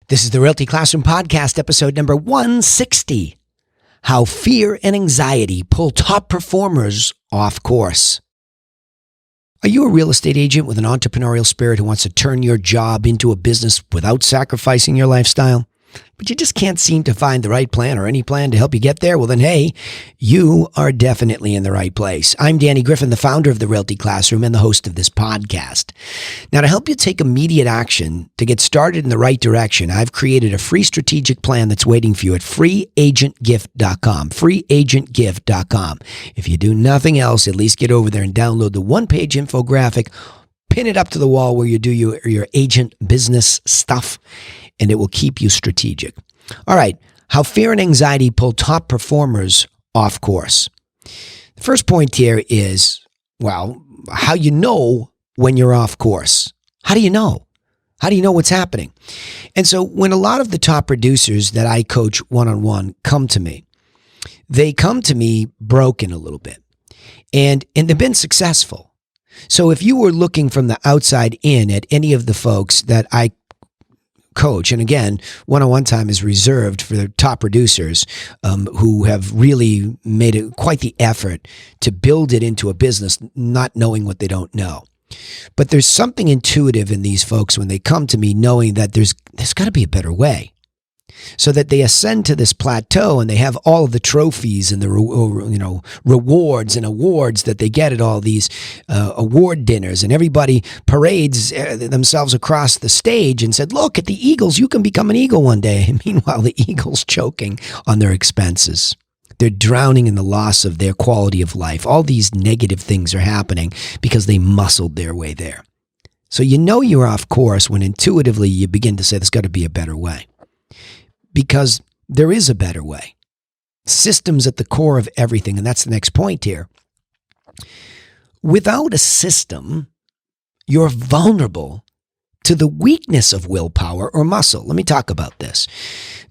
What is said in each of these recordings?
This is the Realty Classroom Podcast, episode number 160. How fear and anxiety pull top performers off course. Are you a real estate agent with an entrepreneurial spirit who wants to turn your job into a business without sacrificing your lifestyle? But you just can't seem to find the right plan or any plan to help you get there? Well, then, hey, you are definitely in the right place. I'm Danny Griffin, the founder of the Realty Classroom and the host of this podcast. Now, to help you take immediate action to get started in the right direction, I've created a free strategic plan that's waiting for you at freeagentgift.com, freeagentgift.com. If you do nothing else, at least get over there and download the one-page infographic, pin it up to the wall where you do your agent business stuff, and it will keep you strategic. All right, how fear and anxiety pull top performers off course. The first point here is, well, how you know when you're off course. How do you know? How do you know what's happening? And so when a lot of the top producers that I coach one-on-one come to me, they come to me broken a little bit, and they've been successful. So if you were looking from the outside in at any of the folks that I coach, and again, one-on-one time is reserved for the top producers who have really made it quite the effort to build it into a business, not knowing what they don't know. But there's something intuitive in these folks when they come to me knowing that there's got to be a better way. So that they ascend to this plateau and they have all of the trophies and the rewards and awards that they get at all these award dinners, and everybody parades themselves across the stage and said, "Look at the Eagles! You can become an Eagle one day." And meanwhile, the Eagles choking on their expenses. They're drowning in the loss of their quality of life. All these negative things are happening because they muscled their way there. So you know you're off course when intuitively you begin to say, "There's got to be a better way." Because there is a better way. Systems at the core of everything, and that's the next point here. Without a system, you're vulnerable to the weakness of willpower or muscle. Let me talk about this.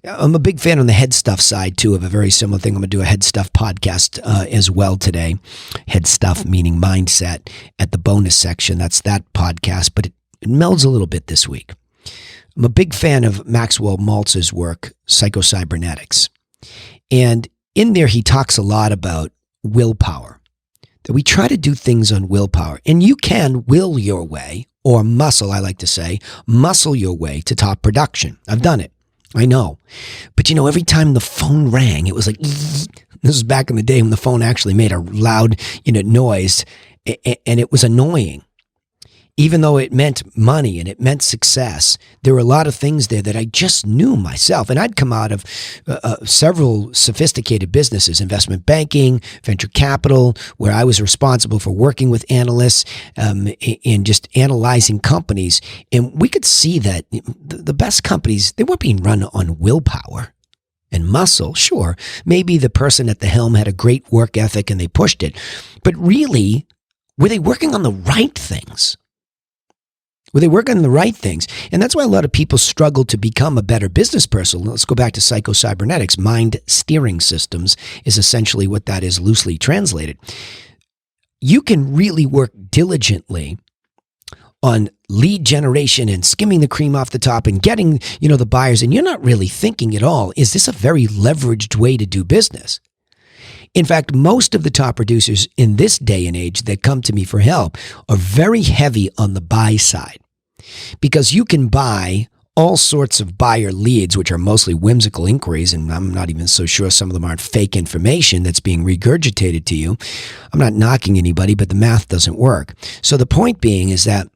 I'm a big fan on the head stuff side, too, of a very similar thing. I'm going to do a head stuff podcast as well today. Head stuff meaning mindset at the bonus section. That's that podcast, but it melds a little bit this week. I'm a big fan of Maxwell Maltz's work, Psychocybernetics. And in there, he talks a lot about willpower, that we try to do things on willpower. And you can will your way, or muscle, I like to say, muscle your way to top production. I've done it. I know. But every time the phone rang, it was like, this was back in the day when the phone actually made a loud, noise, and it was annoying. Even though it meant money and it meant success, there were a lot of things there that I just knew myself. And I'd come out of several sophisticated businesses, investment banking, venture capital, where I was responsible for working with analysts and just analyzing companies. And we could see that the best companies, they weren't being run on willpower and muscle. Sure, maybe the person at the helm had a great work ethic and they pushed it. But really, were they working on the right things? Well, they work on the right things. And that's why a lot of people struggle to become a better business person. Let's go back to psychocybernetics. Mind steering systems is essentially what that is loosely translated. You can really work diligently on lead generation and skimming the cream off the top and getting, the buyers. And you're not really thinking at all, is this a very leveraged way to do business? In fact, most of the top producers in this day and age that come to me for help are very heavy on the buy side, because you can buy all sorts of buyer leads, which are mostly whimsical inquiries, and I'm not even so sure some of them aren't fake information that's being regurgitated to you. I'm not knocking anybody, but the math doesn't work. So the point being is that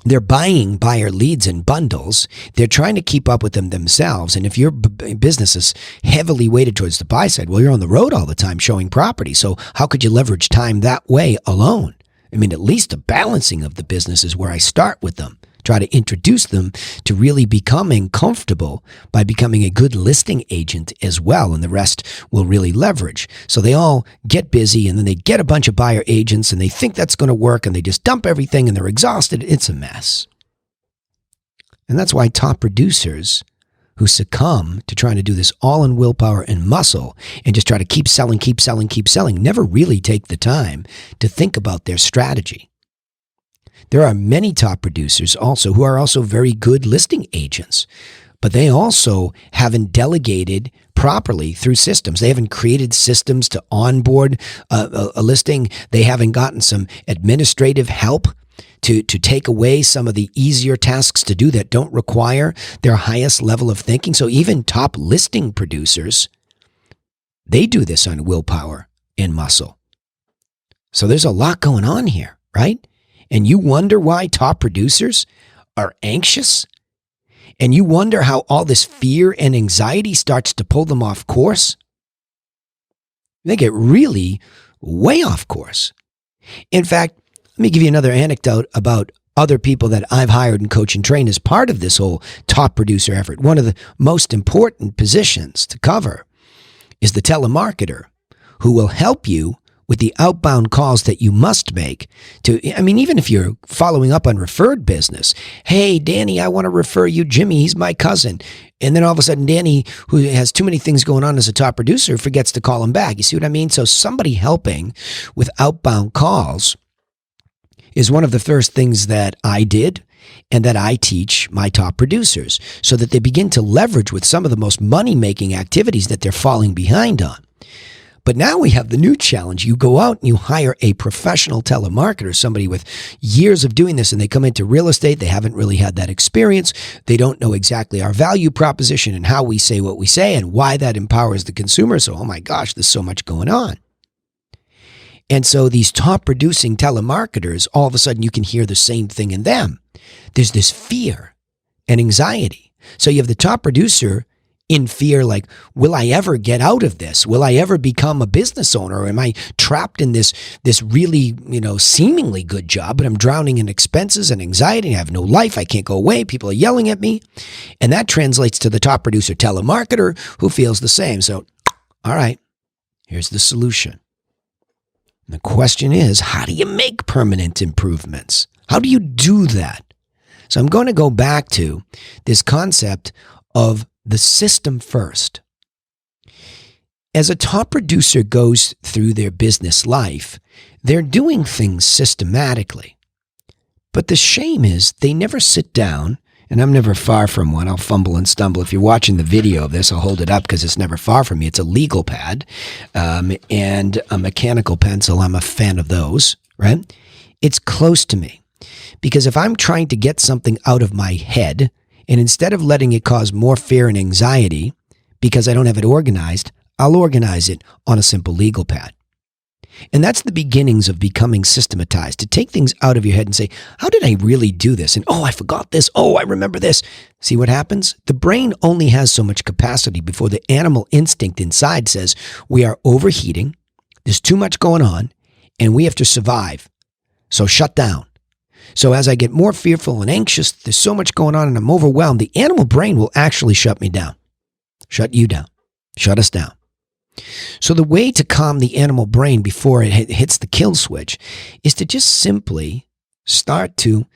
they're buying buyer leads in bundles. They're trying to keep up with them themselves. And if your business is heavily weighted towards the buy side, well, you're on the road all the time showing property. So how could you leverage time that way alone? I mean, at least a balancing of the business is where I start with them. Try to introduce them to really becoming comfortable by becoming a good listing agent as well, and the rest will really leverage. So they all get busy, and then they get a bunch of buyer agents, and they think that's going to work, and they just dump everything, and they're exhausted. It's a mess. And that's why top producers who succumb to trying to do this all in willpower and muscle and just try to keep selling, never really take the time to think about their strategy. There are many top producers also who are also very good listing agents, but they also haven't delegated properly through systems. They haven't created systems to onboard a listing. They haven't gotten some administrative help to take away some of the easier tasks to do that don't require their highest level of thinking. So even top listing producers, they do this on willpower and muscle. So there's a lot going on here, right? And you wonder why top producers are anxious? And you wonder how all this fear and anxiety starts to pull them off course? They get really way off course. In fact, let me give you another anecdote about other people that I've hired and coach and train as part of this whole top producer effort. One of the most important positions to cover is the telemarketer, who will help you with the outbound calls that you must make even if you're following up on referred business. Hey, Danny, I want to refer you Jimmy. He's my cousin. And then all of a sudden, Danny, who has too many things going on as a top producer, forgets to call him back. You see what I mean? So somebody helping with outbound calls is one of the first things that I did and that I teach my top producers so that they begin to leverage with some of the most money-making activities that they're falling behind on. But now we have the new challenge. You go out and you hire a professional telemarketer, somebody with years of doing this, and they come into real estate. They haven't really had that experience. They don't know exactly our value proposition and how we say what we say and why that empowers the consumer. So, oh my gosh, there's so much going on. And so these top producing telemarketers, all of a sudden you can hear the same thing in them. There's this fear and anxiety. So you have the top producer in fear, like, will I ever get out of this? Will I ever become a business owner? Or am I trapped in this really, seemingly good job, but I'm drowning in expenses and anxiety. I have no life. I can't go away. People are yelling at me. And that translates to the top producer telemarketer who feels the same. So, all right, here's the solution. The question is, how do you make permanent improvements? How do you do that? So I'm going to go back to this concept of the system first. As a top producer goes through their business life, they're doing things systematically. But the shame is they never sit down, and I'm never far from one. I'll fumble and stumble. If you're watching the video of this, I'll hold it up because it's never far from me. It's a legal pad and a mechanical pencil. I'm a fan of those, right? It's close to me because if I'm trying to get something out of my head, and instead of letting it cause more fear and anxiety because I don't have it organized, I'll organize it on a simple legal pad. And that's the beginnings of becoming systematized, to take things out of your head and say, how did I really do this? And, oh, I forgot this. Oh, I remember this. See what happens? The brain only has so much capacity before the animal instinct inside says, we are overheating, there's too much going on, and we have to survive. So shut down. So as I get more fearful and anxious, there's so much going on and I'm overwhelmed, the animal brain will actually shut me down. Shut you down. Shut us down. So the way to calm the animal brain before it hits the kill switch is to just simply start to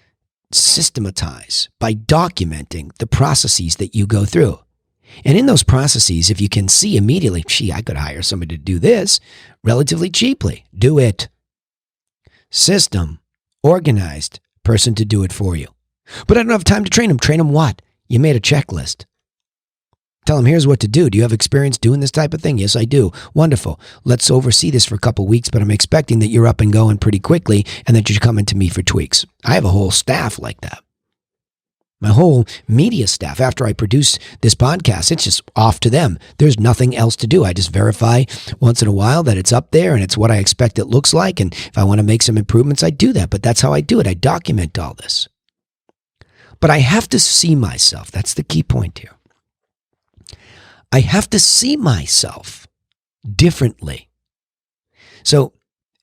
systematize by documenting the processes that you go through. And in those processes, if you can see immediately, gee, I could hire somebody to do this relatively cheaply, do it. System, organized, person to do it for you. But I don't have time to train them. Train them what? You made a checklist. Tell them, here's what to do. Do you have experience doing this type of thing? Yes, I do. Wonderful. Let's oversee this for a couple weeks, but I'm expecting that you're up and going pretty quickly and that you're coming to me for tweaks. I have a whole staff like that. My whole media staff, after I produce this podcast, it's just off to them. There's nothing else to do. I just verify once in a while that it's up there and it's what I expect it looks like. And if I want to make some improvements, I do that. But that's how I do it. I document all this. But I have to see myself. That's the key point here. I have to see myself differently. So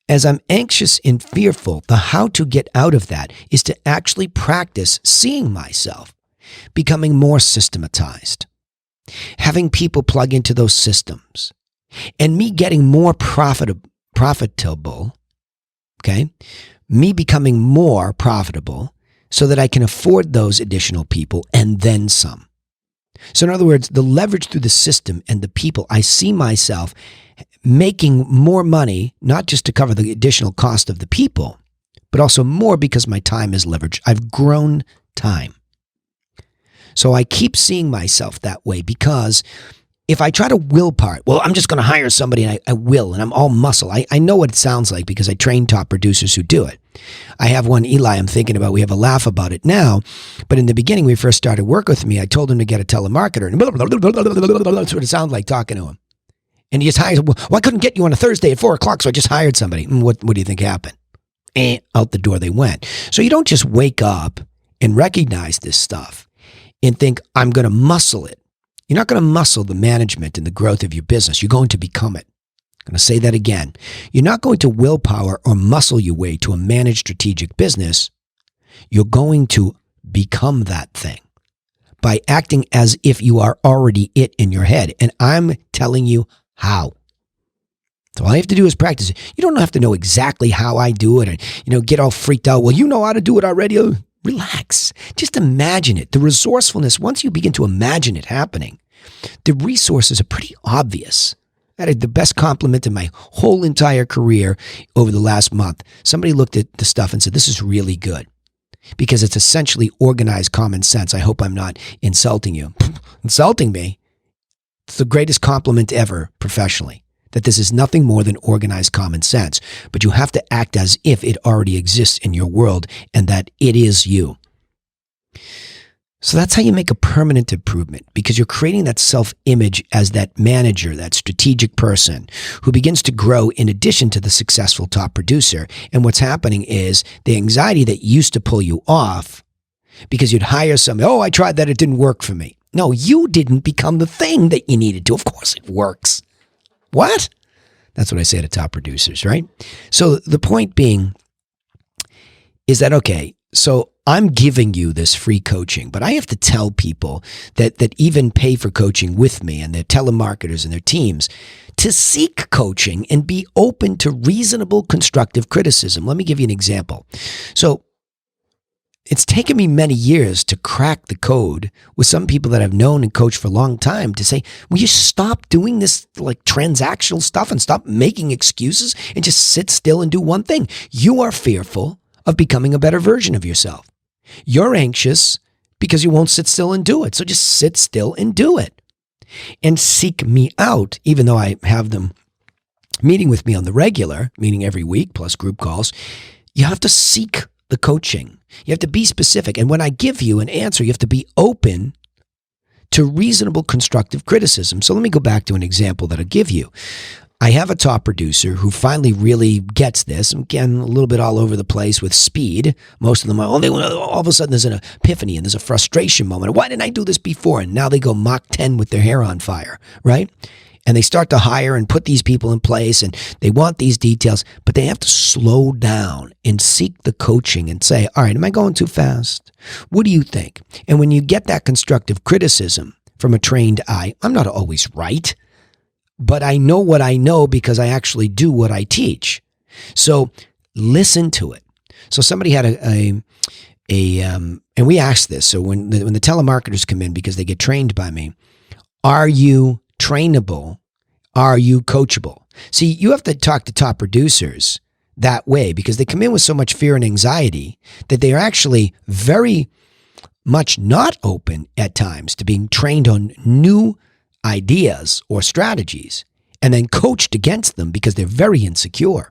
as I'm anxious and fearful, the how to get out of that is to actually practice seeing myself, becoming more systematized, having people plug into those systems, and me getting more profitable, okay? Me becoming more profitable so that I can afford those additional people and then some. So in other words, the leverage through the system and the people, I see myself making more money, not just to cover the additional cost of the people, but also more because my time is leveraged. I've grown time. So I keep seeing myself that way because if I try to willpower, well, I'm just going to hire somebody and I will, and I'm all muscle. I know what it sounds like because I train top producers who do it. I have one, Eli, I'm thinking about. We have a laugh about it now. But in the beginning, when he first started work with me, I told him to get a telemarketer. And that's what it sounded like talking to him. And he just hired, well, I couldn't get you on a Thursday at 4 o'clock, so I just hired somebody. What do you think happened? Out the door they went. So you don't just wake up and recognize this stuff and think, I'm going to muscle it. You're not going to muscle the management and the growth of your business. You're going to become it. I'm going to say that again. You're not going to willpower or muscle your way to a managed strategic business. You're going to become that thing by acting as if you are already it in your head. And I'm telling you how. So all you have to do is practice it. You don't have to know exactly how I do it and, get all freaked out. Well, you know how to do it already. Oh, relax. Just imagine it. The resourcefulness, once you begin to imagine it happening, the resources are pretty obvious. I had the best compliment in my whole entire career over the last month. Somebody looked at the stuff and said, this is really good because it's essentially organized common sense. I hope I'm not insulting you. Insulting me? It's the greatest compliment ever professionally, that this is nothing more than organized common sense. But you have to act as if it already exists in your world and that it is you. So that's how you make a permanent improvement, because you're creating that self-image as that manager, that strategic person who begins to grow in addition to the successful top producer. And what's happening is the anxiety that used to pull you off because you'd hire somebody, oh, I tried that, it didn't work for me. No, you didn't become the thing that you needed to. Of course it works. What? That's what I say to top producers, right? So the point being is that, okay, so I'm giving you this free coaching, but I have to tell people that even pay for coaching with me and their telemarketers and their teams to seek coaching and be open to reasonable constructive criticism. Let me give you an example. So it's taken me many years to crack the code with some people that I've known and coached for a long time to say, will you stop doing this like transactional stuff and stop making excuses and just sit still and do one thing? You are fearful of becoming a better version of yourself. You're anxious because you won't sit still and do it. So just sit still and do it. And seek me out, even though I have them meeting with me on the regular, meeting every week plus group calls. You have to seek the coaching. You have to be specific. And when I give you an answer, you have to be open to reasonable constructive criticism. So let me go back to an example that I'll give you. I have a top producer who finally really gets this. Again, a little bit all over the place with speed. Most of them are, all of a sudden there's an epiphany and there's a frustration moment. Why didn't I do this before? And now they go Mach 10 with their hair on fire, right? And they start to hire and put these people in place and they want these details, but they have to slow down and seek the coaching and say, all right, am I going too fast? What do you think? And when you get that constructive criticism from a trained eye, I'm not always right, but I know what I know because I actually do what I teach. So listen to it. So somebody had and we asked this. So when the telemarketers come in, because they get trained by me, are you trainable? Are you coachable? See, you have to talk to top producers that way because they come in with so much fear and anxiety that they are actually very much not open at times to being trained on new ideas or strategies and then coached against them because they're very insecure.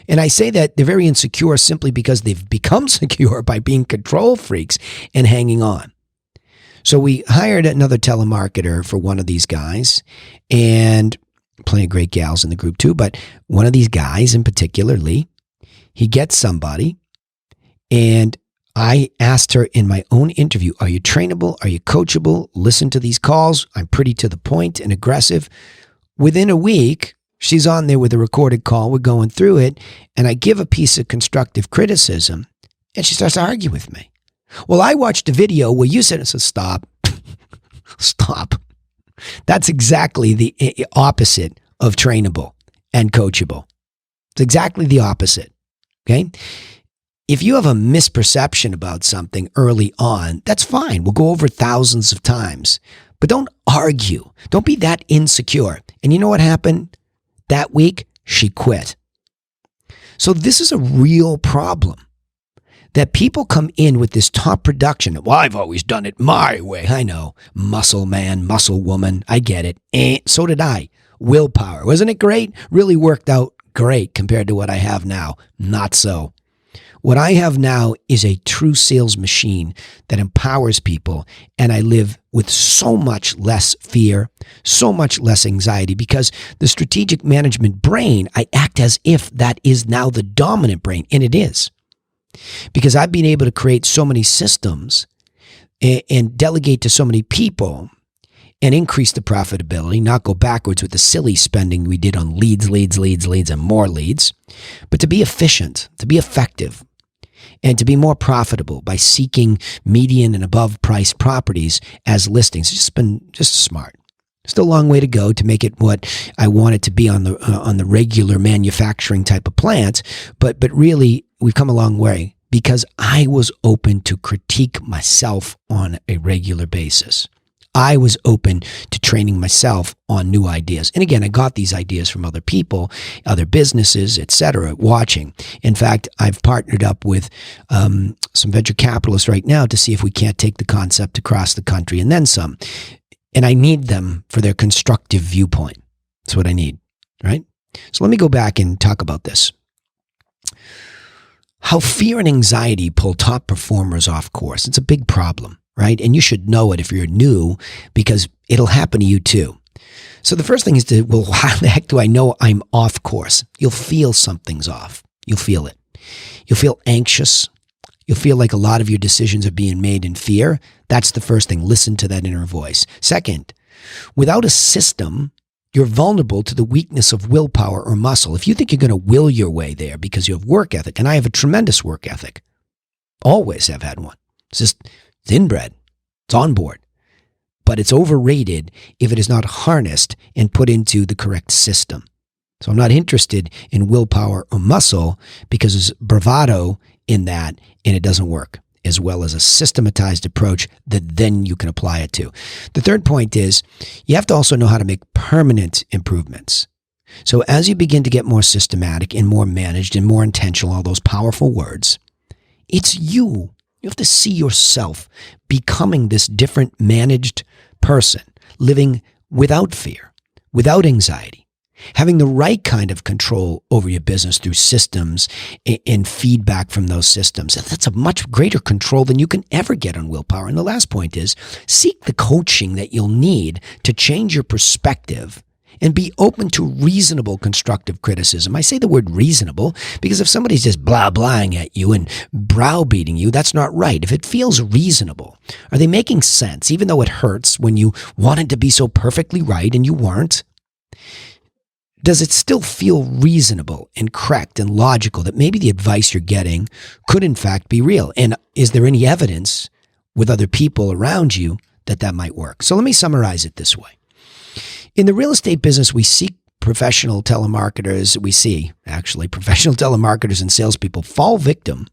And I say that they're very insecure simply because they've become secure by being control freaks and hanging on. So we hired another telemarketer for one of these guys, and plenty of great gals in the group too, but one of these guys in particularly, he gets somebody, and I asked her in my own interview, are you trainable? Are you coachable? Listen to these calls. I'm pretty to the point and aggressive. Within a week, she's on there with a recorded call. We're going through it, and I give a piece of constructive criticism, and she starts to argue with me. Well, I watched a video where you said, I said, stop, stop. That's exactly the opposite of trainable and coachable. It's exactly the opposite, okay? If you have a misperception about something early on, that's fine. We'll go over thousands of times, but don't argue. Don't be that insecure. And you know what happened? That week, she quit. So this is a real problem. that people come in with this top production. Well, I've always done it my way. I know. Muscle man, muscle woman. I get it. So did I. Willpower. Wasn't it great? Really worked out great compared to what I have now. Not so. What I have now is a true sales machine that empowers people, and I live with so much less fear, so much less anxiety, because the strategic management brain, I act as if that is now the dominant brain, and it is. Because I've been able to create so many systems and delegate to so many people and increase the profitability, not go backwards with the silly spending we did on leads, and more leads, but to be efficient, to be effective, and to be more profitable by seeking median and above priced properties as listings. It's just been just smart. Still a long way to go to make it what I want it to be on the regular manufacturing type of plants, but really we've come a long way because I was open to critique myself on a regular basis. I was open to training myself on new ideas. And again, I got these ideas from other people, other businesses, etc., watching. In fact, I've partnered up with some venture capitalists right now to see if we can't take the concept across the country and then some. And I need them for their constructive viewpoint. That's what I need, right? So let me go back and talk about this. How fear and anxiety pull top performers off course. It's a big problem, right? And you should know it if you're new because it'll happen to you too. So the first thing is well, how the heck do I know I'm off course? You'll feel something's off. You'll feel it. You'll feel anxious. You'll feel like a lot of your decisions are being made in fear. That's the first thing. Listen to that inner voice. Second, without a system, you're vulnerable to the weakness of willpower or muscle. If you think you're going to will your way there because you have work ethic, and I have a tremendous work ethic, always have had one. It's inbred. It's on board. But it's overrated if it is not harnessed and put into the correct system. So I'm not interested in willpower or muscle because there's bravado in that and it doesn't work, as well as a systematized approach that then you can apply it to. The third point is you have to also know how to make permanent improvements. So as you begin to get more systematic and more managed and more intentional, all those powerful words, it's you. You have to see yourself becoming this different managed person, living without fear, without anxiety, having the right kind of control over your business through systems and feedback from those systems. That's a much greater control than you can ever get on willpower. And the last point is seek the coaching that you'll need to change your perspective and be open to reasonable constructive criticism. I say the word reasonable because if somebody's just blah-blahing at you and browbeating you, that's not right. If it feels reasonable, are they making sense, even though it hurts when you wanted to be so perfectly right and you weren't? Does it still feel reasonable and correct and logical that maybe the advice you're getting could in fact be real? And is there any evidence with other people around you that that might work? So let me summarize it this way. In the real estate business, we seek professional telemarketers. Professional telemarketers and salespeople fall victim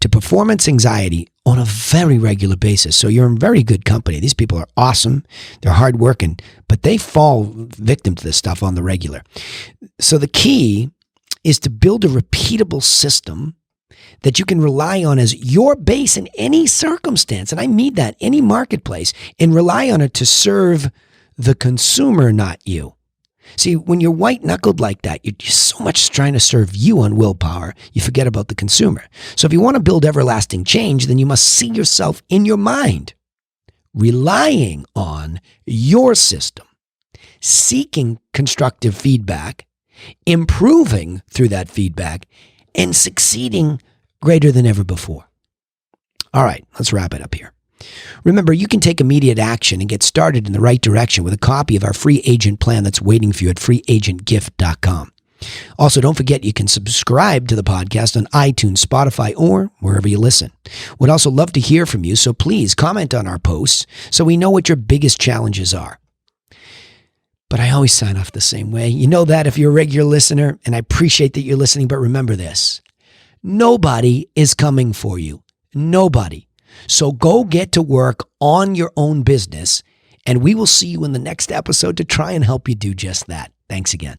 to performance anxiety on a very regular basis. So you're in very good company. These people are awesome. They're hardworking, but they fall victim to this stuff on the regular. So the key is to build a repeatable system that you can rely on as your base in any circumstance. And I mean that, any marketplace, and rely on it to serve the consumer, not you. See, when you're white-knuckled like that, you're just so much trying to serve you on willpower, you forget about the consumer. So if you want to build everlasting change, then you must see yourself in your mind, relying on your system, seeking constructive feedback, improving through that feedback, and succeeding greater than ever before. All right, let's wrap it up here. Remember, you can take immediate action and get started in the right direction with a copy of our free agent plan that's waiting for you at freeagentgift.com. Also, don't forget you can subscribe to the podcast on iTunes, Spotify, or wherever you listen. We'd also love to hear from you, so please comment on our posts so we know what your biggest challenges are. But I always sign off the same way. You know that if you're a regular listener, and I appreciate that you're listening, but remember this. Nobody is coming for you. Nobody. So go get to work on your own business, and we will see you in the next episode to try and help you do just that. Thanks again.